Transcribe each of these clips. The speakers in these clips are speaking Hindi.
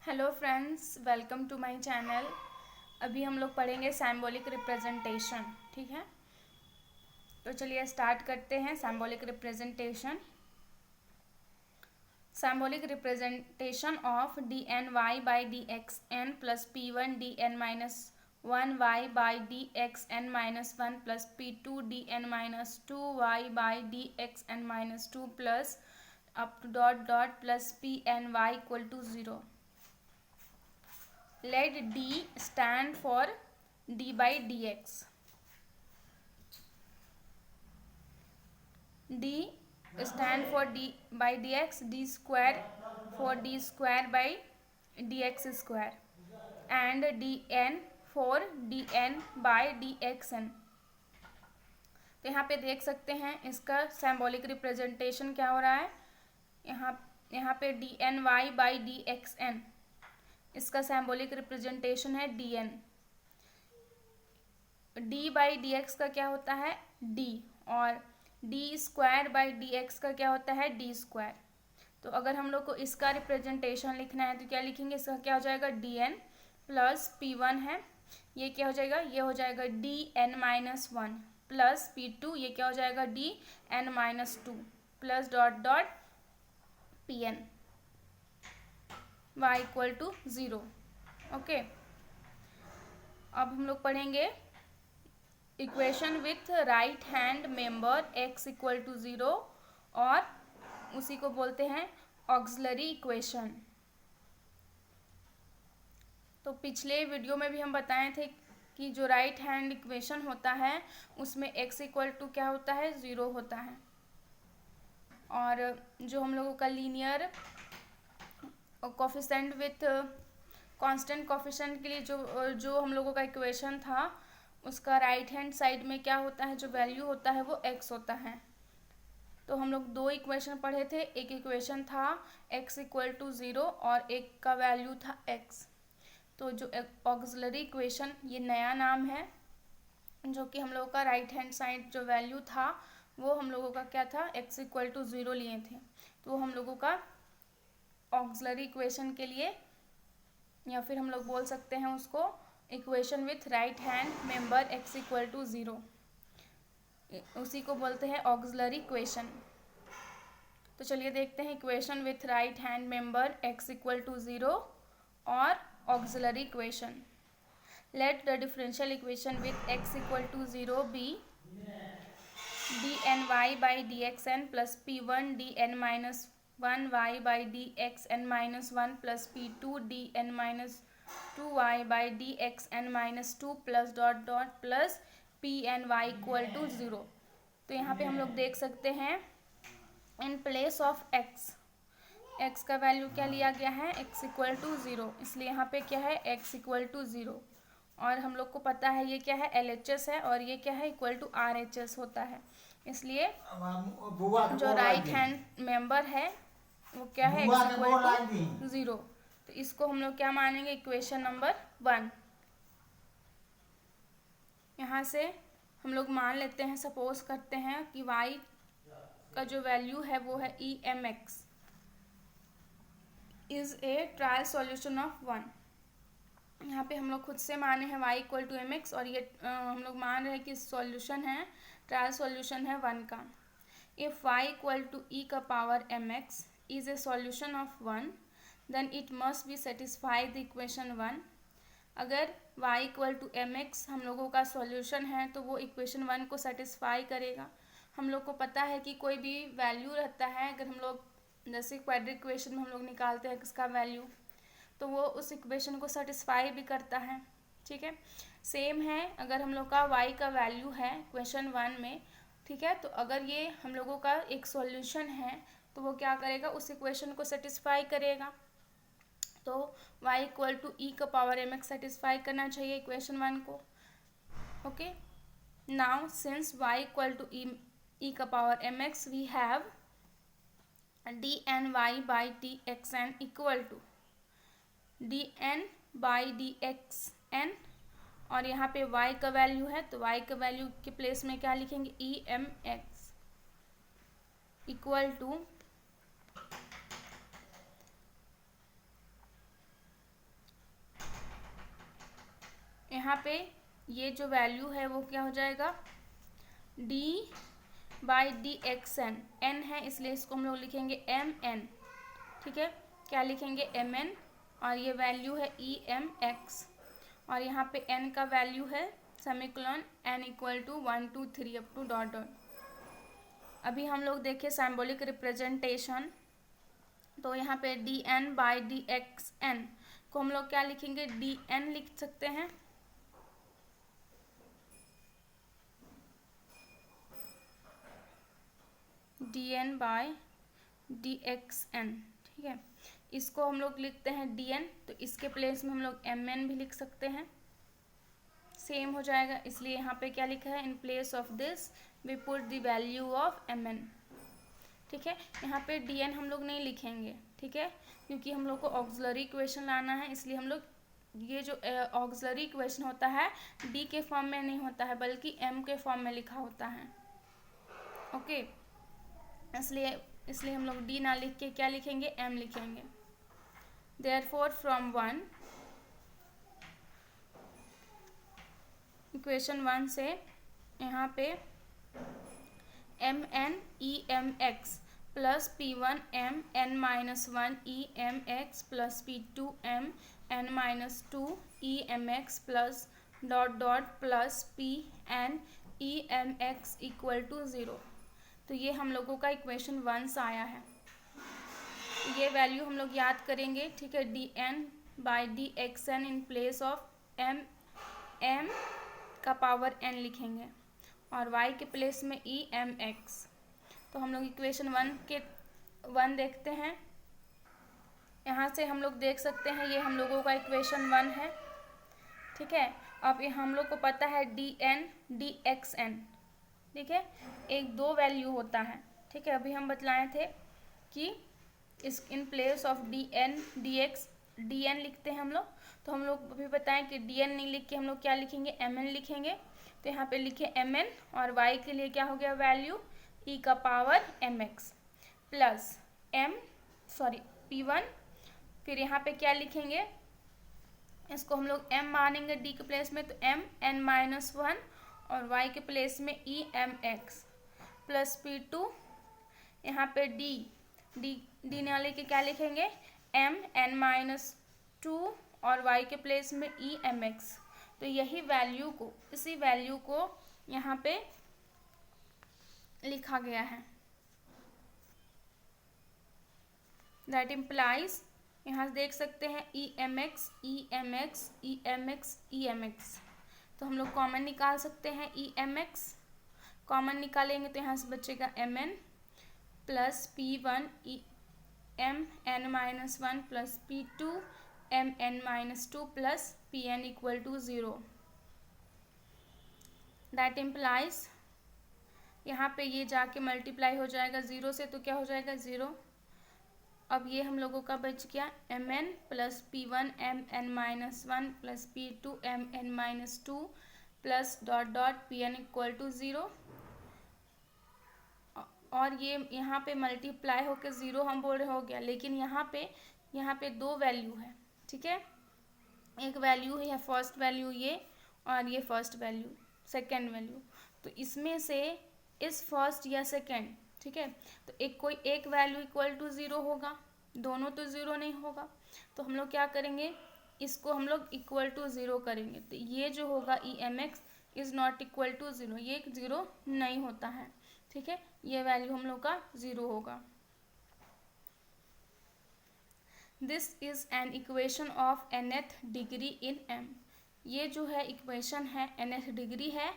Hello friends, welcome to my channel. अभी हम लोग पढ़ेंगे सिंबॉलिक रिप्रेजेंटेशन। ठीक है, तो चलिए स्टार्ट करते हैं। Symbolic representation. Symbolic representation of D N Y by D x N plus P one D N minus one Y by D x N minus one plus P two D N minus two Y by D x N minus two plus up to dot dot plus P N Y equal to 0. Let D stand for d by dx. D stand for d by dx, d square for d square by dx square, and dn for dn by dxn. तो यहाँ पे देख सकते हैं इसका सिंबॉलिक रिप्रेजेंटेशन क्या हो रहा है। यहाँ पे D N Y by D x N, इसका सिंबॉलिक रिप्रेजेंटेशन है D N. D by D X का क्या होता है डी, और D square by D X का क्या होता है डी स्क्वायर। तो अगर हम लोग को इसका रिप्रेजेंटेशन लिखना है तो क्या लिखेंगे, इसका क्या हो जाएगा D N plus P one है, ये क्या हो जाएगा, ये हो जाएगा D N minus one plus P two, ये क्या हो जाएगा D N minus two plus dot dot P N y equal to 0. Okay, अब हम लोग पढ़ेंगे equation with right hand member x equal to 0, और उसी को बोलते हैं ऑक्सिलरी इक्वेशन। तो पिछले वीडियो में भी हम बताए थे कि जो राइट हैंड इक्वेशन होता है उसमें x इक्वल टू क्या होता है 0 होता है, और जो हम लोगों का linear coefficient with constant coefficient के लिए जो हम लोगों का इक्वेशन था उसका राइट हैंड साइड में क्या होता है, जो वैल्यू होता है वो x होता है। तो हम लोग दो इक्वेशन पढ़े थे, एक इक्वेशन था x इक्वल टू 0 और एक का वैल्यू था x। तो जो ऑक्सिलरी इक्वेशन ये नया नाम है, जो कि हम लोगों का राइट हैंड साइड जो वैल्यू था वो हम लोगों का क्या था x इक्वल टू 0 लिए थे, तो हम लोगों का ऑक्सिलरी इक्वेशन के लिए, या फिर हम लोग बोल सकते हैं उसको equation with right hand member x equal to 0, उसी को बोलते हैं ऑक्सिलरी इक्वेशन। तो चलिए देखते हैं equation with right hand member x equal to 0 और auxiliary equation. Let the differential equation with x equal to 0 be D N Y by D x N plus P one D N minus one Y by D x N minus one plus P two D N minus two Y by D x N minus two plus dot dot plus P N Y equal to 0. तो यहाँ पे हम लोग देख सकते हैं इन प्लेस ऑफ x का वैल्यू क्या लिया गया है x इक्वल टू 0, इसलिए यहाँ पे क्या है x इक्वल टू 0, और हम लोग को पता है ये क्या है LHS है और ये क्या है इक्वल टू RHS होता है, इसलिए जो राइट हैंड मेंबर है वो क्या है x इक्वल टू 0। तो इसको हम लोग क्या मानेंगे, इक्वेशन नंबर 1। यहाँ से हम लोग मान लेते हैं, सपोज करते हैं कि y का जो वैल्यू है वो है EMX is a trial solution of 1। यहाँ पे हम लोग खुद से माने हैं y इक्वल टू mx, और ये हम लोग मान रहे हैं कि सॉल्यूशन है, ट्रायल सॉल्यूशन है 1 का। If y equal to e का power mx is a solution of 1 then it must be satisfy the equation 1। अगर y इक्वल टू mx हम लोगों का सॉल्यूशन है तो वो इक्वेशन 1 को सेटिस्फाई करेगा। हम लोग को पता है कि कोई भी वैल्यू रहता है, अगर हम लोग जैसे क्वाड्रेटिक इक्वेशन में हम लोग निकालते हैं किसका वैल्यू, तो वो उस इक्वेशन को सेटिस्फाई भी करता है। ठीक है, सेम है अगर हम लोग का y का वैल्यू है इक्वेशन 1 में, ठीक है, तो अगर ये हम लोगों का एक सॉल्यूशन है तो वो क्या करेगा, उस इक्वेशन को सेटिस्फाई करेगा। तो y इक्वल टू ई का पावर mx सेटिस्फाई करना चाहिए इक्वेशन 1 को। Okay, now since y equal to e का power mx we have d N Y by D x n equal to D n by D x n, और यहाँ पे y का वैल्यू है तो y का वैल्यू के प्लेस में क्या लिखेंगे EMX इक्वल टू यहाँ पे ये जो वैल्यू है वो क्या हो जाएगा, d/dxn, n है इसलिए इसको हम लोग लिखेंगे mn, ठीक है, क्या लिखेंगे mn, और ये वैल्यू है emx, और यहाँ पे n का वैल्यू है semicolon n equal to 1 2 3 up to dot dot. अभी हम लोग देखें सिंबॉलिक रिप्रेजेंटेशन, तो यहाँ पे dn/dxn को हम लोग क्या लिखेंगे, dn लिख सकते हैं, dn/dxn, ठीक है। इसको हम लोग लिखते हैं dn, तो इसके प्लेस में हम लोग mn भी लिख सकते हैं, सेम हो जाएगा, इसलिए यहाँ पे क्या लिखा है, in place of this we put the value of mn, ठीक है। यहाँ पे dn हम लोग नहीं लिखेंगे, ठीक है, क्योंकि हम लोग को ऑक्सिलरी इक्वेशन लाना है, इसलिए हम लोग ये जो ऑक्सिलरी इक्वेशन होता है d के फॉर्म में नहीं होता है बल्कि m के फॉर्म में लिखा होता है, ओके। इसलिए हम लोग d ना लिख के क्या लिखेंगे, m लिखेंगे। देयरफॉर फ्रॉम 1, इक्वेशन 1 से यहाँ पे mn emx plus p1 m n minus 1 emx plus p2 m n minus 2 emx plus dot dot plus p n emx equal to 0। तो ये हम लोगों का इक्वेशन 1 से आया है, ये वैल्यू हम लोग याद करेंगे, ठीक है। dn/dxn in place of m का पावर n लिखेंगे और y के प्लेस में emx। तो हम लोग इक्वेशन 1 देखते हैं, यहाँ से हम लोग देख सकते हैं ये हम लोगों का इक्वेशन 1 है, ठीक है। अब ये हम लोग को पता है dn/dxn, ठीक है, एक दो वैल्यू होता है, ठीक है। अभी हम बतलाए थे कि इस इन प्लेस ऑफ dn लिखते हैं हम लोग, तो हम लोग अभी बताएं कि dn नहीं लिख के हम लोग क्या लिखेंगे, mn लिखेंगे। तो यहाँ पे लिखे mn और y के लिए क्या हो गया वैल्यू e का पावर mx प्लस p1, फिर यहाँ पे क्या लिखेंगे, इसको हम लोग m मानेंगे d के प्लेस में, तो m n माइनस 1 और y के प्लेस में e mx प्लस p2, यहाँ पे d ना लेके क्या लिखेंगे, m n माइनस 2 और y के प्लेस में e mx। तो यही वैल्यू को, इसी वैल्यू को यहाँ पे लिखा गया है। दैट इम्प्लाइज, यहाँ देख सकते हैं emx emx emx emx, तो हम लोग कॉमन निकाल सकते हैं emx, कॉमन निकालेंगे तो यहाँ से बचेगा mn plus p1 m n minus 1 plus p2 m n minus 2 plus pn equal to 0। That implies, यहाँ पे ये जाके मल्टीप्लाई हो जाएगा 0 से, तो क्या हो जाएगा 0। अब ये हम लोगों का बच गया mn plus p1 m n minus 1 plus p2 m n minus 2 plus dot dot pn equal to 0, और ये यहाँ पे मल्टीप्लाई होकर 0 हम बोल रहे हो गया, लेकिन यहाँ पे दो वैल्यू है, ठीक है। एक वैल्यू है फर्स्ट वैल्यू ये, और ये फर्स्ट वैल्यू सेकेंड वैल्यू, तो इसमें से इस फर्स्ट या सेकेंड, ठीक है, तो एक वैल्यू इक्वल टू 0 होगा, दोनों तो 0 नहीं होगा, तो हम लोग क्या करेंगे, इसको हम लोग इक्वल टू 0 करेंगे। तो ये जो होगा emx is not equal to 0, ये 0 नहीं होता है, ठीक है, ये वैल्यू हम लोग का 0 होगा। This is an equation of nth degree in m, ये जो है इक्वेशन है nth डिग्री है,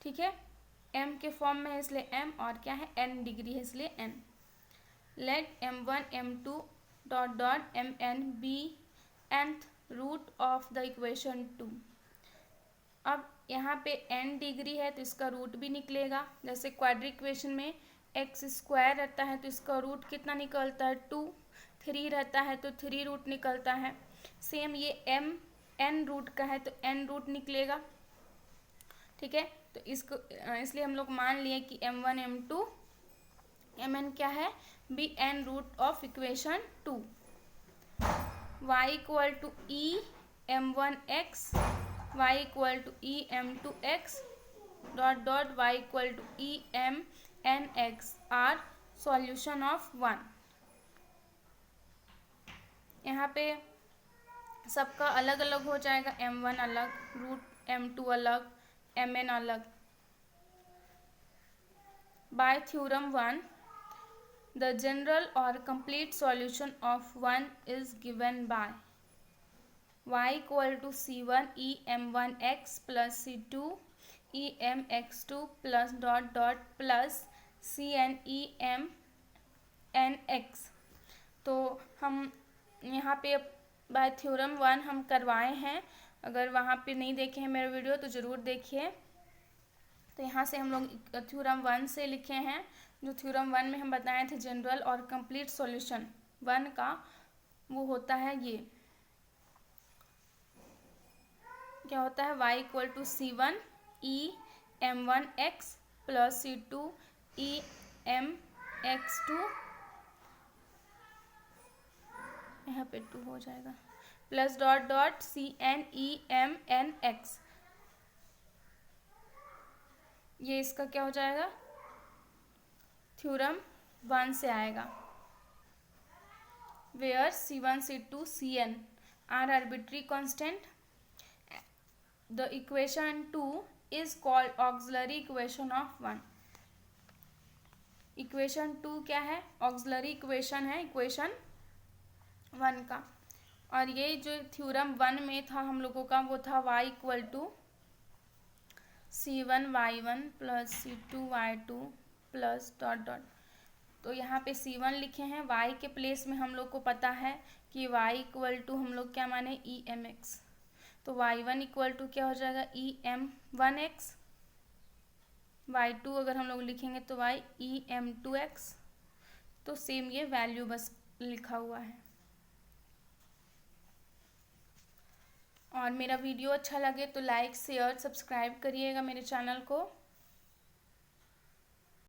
ठीक है, m के फॉर्म में है इसलिए m, और क्या है n डिग्री है इसलिए n। Let m1 m2 dot dot mn be nth root of the equation 2। अब यहाँ पे n डिग्री है तो इसका रूट भी निकलेगा, जैसे क्वाड्रिक इक्वेशन में x स्क्वायर रहता है तो इसका रूट कितना निकलता है 2, 3 रहता है तो 3 रूट निकलता है। सेम ये m n रूट का है तो n रूट निकलेगा, ठीक है। तो इसको इसलिए हम लोग मान लिए कि m1 m2 mn क्या है, be n root of equation 2। y equal to e m1 x, y equal to E M two X dot dot y equal to E M N X are solution of 1। यहाँ पे सबका अलग अलग हो जाएगा, m1 अलग, रूट m2 अलग, mn अलग। बाय थ्योरम 1 द जनरल और complete solution of 1 is given by y equal to c1 E M one X plus c2 E M X two plus dot dot plus C N E M N X. तो हम यहाँ पे बाय थ्योरम 1 हम करवाए हैं, अगर वहाँ पे नहीं देखे हैं मेरा वीडियो तो ज़रूर देखिए। तो यहाँ से हम लोग थ्योरम 1 से लिखे हैं, जो थ्योरम 1 में हम बताए थे जनरल और कंप्लीट सॉल्यूशन 1 का, वो होता है ये, क्या होता है y equal to c1 E M one X plus c2 E M X two, यहाँ पे 2 हो जाएगा, plus dot dot C N E M N X. ये इसका क्या हो जाएगा, थ्योरम 1 से आएगा। Where c1 c2 cn are arbitrary constant, the equation 2 is called auxiliary equation of 1। Equation 2 क्या है, ऑक्सिलरी इक्वेशन है इक्वेशन 1 का। और ये जो थ्योरम 1 में था हम लोगों का, वो था y equal to c1 y1 plus c2 y2 plus dot dot. तो यहाँ पे c1 लिखे हैं, y के प्लेस में हम लोग को पता है कि y इक्वल टू हम लोग क्या माने ई एम एक्स, तो y1 इक्वल टू क्या हो जाएगा ई एम वन एक्स, y2 अगर हम लोग लिखेंगे तो y E M two X. तो सेम ये वैल्यू बस लिखा हुआ है। और मेरा वीडियो अच्छा लगे तो लाइक शेयर सब्सक्राइब करिएगा मेरे चैनल को।